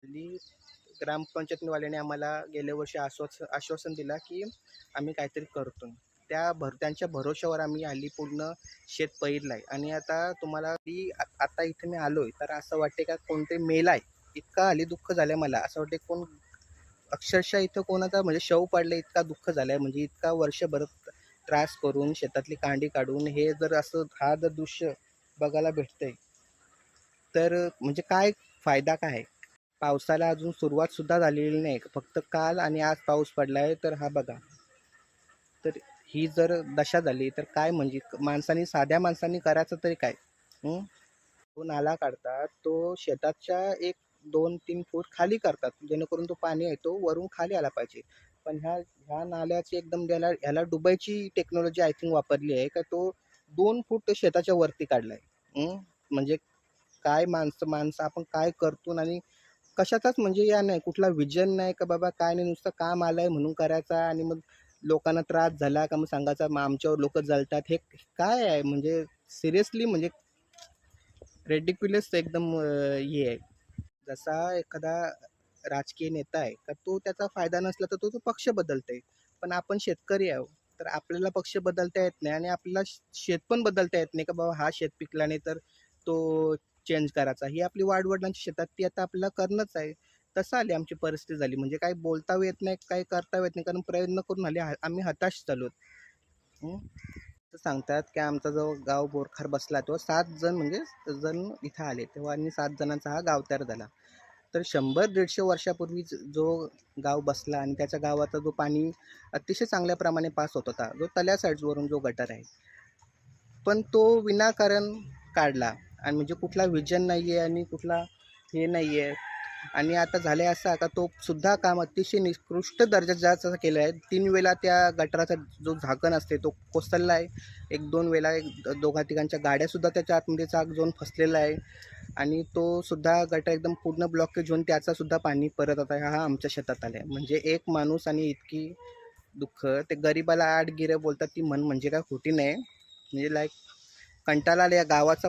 हल्ली ग्रामपंचायतवाल्याने आम्हाला गेल्या वर्षी आश्वासन दिला की आम्ही काहीतरी करतो. त्यांच्या भरोश्यावर आम्ही हल्ली पूर्ण शेत पेरलं आहे आणि आता तुम्हाला ती आता इथे मी आलो आहे, तर असं वाटते का कोणतरी मेला आहे. इतका हल्ली दुःख झालं आहे मला. असं वाटते कोण अक्षरशः इथं कोणाचा म्हणजे शव पडलं, इतका दुःख झालं आहे. म्हणजे इतका वर्षभर त्रास करून शेतातली कांडी काढून हे जर असं हा जर दृश्य बघायला भेटतंय, तर म्हणजे काय फायदा काय आहे? पावसाला अजून सुरुवात सुद्धा झालेली नाही. फक्त काल आणि आज पाऊस पडला आहे. तर हा बघा, तर ही जर दशा झाली तर काय म्हणजे माणसाने साध्या माणसांनी करायचं तरी काय? हं? तो नाला काढतात, तो शेताच्या एक 2-3 फूट खाली करतात, जेणेकरून तो पाणी आहे तो वरून खाली आला पाहिजे. पण ह्या ह्या नाल्याची एकदम ह्याला डुबायची टेक्नॉलॉजी आय थिंक वापरली आहे का तो 2 फूट शेताच्या वरती काढलाय. म्हणजे काय माणसं माणसं आपण काय करतो आणि कशाचाच म्हणजे या नाही, कुठला विजन नाही का बाबा काय नाही, नुसतं काम आलंय म्हणून करायचा आणि मग लोकांना त्रास झाला का मग सांगायचा मग आमच्यावर लोक जळतात. हे काय आहे म्हणजे सिरियसली म्हणजे रेडिक्युलस एकदम हे आहे. जसा एखादा राजकीय नेता आहे का तो त्याचा फायदा नसला तर तो पक्ष बदलते. पण आपण शेतकरी आहोत, तर आपल्याला पक्ष बदलता येत नाही आणि आपल्याला शेत पण बदलता येत नाही का बाबा हा शेत पिकला नाही तर तो चेंज करायचा. ही आपली वाडवडिलांच्या शेतात ती आता आपल्याला करणंच आहे. तसं आली आमची परिस्थिती झाली. म्हणजे काही बोलता येत नाही, काही करता येत नाही. कारण प्रयत्न करून आले आम्ही हताश झालो. तर सांगतात की आमचा जो गाव बोरखार बसला तो 7 जण म्हणजे जण इथं आले तेव्हा आणि 7 जणांचा हा गाव तयार झाला. तर 100-150 वर्षापूर्वी जो गाव बसला आणि त्याच्या गावाचा जो पाणी अतिशय चांगल्या प्रमाणे पास होत होता, जो तल्या साईडवरून जो गटर आहे, पण तो विनाकारण काढला आणि म्हणजे कुठला विजन नाही आहे आणि कुठला हे नाही आहे. आणि आता झालं आहे असं का तो सुद्धा काम अतिशय निकृष्ट दर्जाचं केलं आहे. 3 वेळा त्या गटाराचा जो झाकण असते तो कोसळला आहे. 1-2 वेळा दोघा तिघांच्या गाड्यासुद्धा त्याच्या आतमध्ये चाक जाऊन फसलेला आहे आणि तो सुद्धा गटार एकदम पूर्ण ब्लॉकेज होऊन त्याचासुद्धा पाणी परत आता हा आमच्या शेतात आला आहे. म्हणजे एक माणूस आणि इतकी दुःख. ते गरिबाला आठ गिरं बोलतात ती म्हण म्हणजे काय खोटी नाही. म्हणजे लाईक कंटाळा आला या गावाचा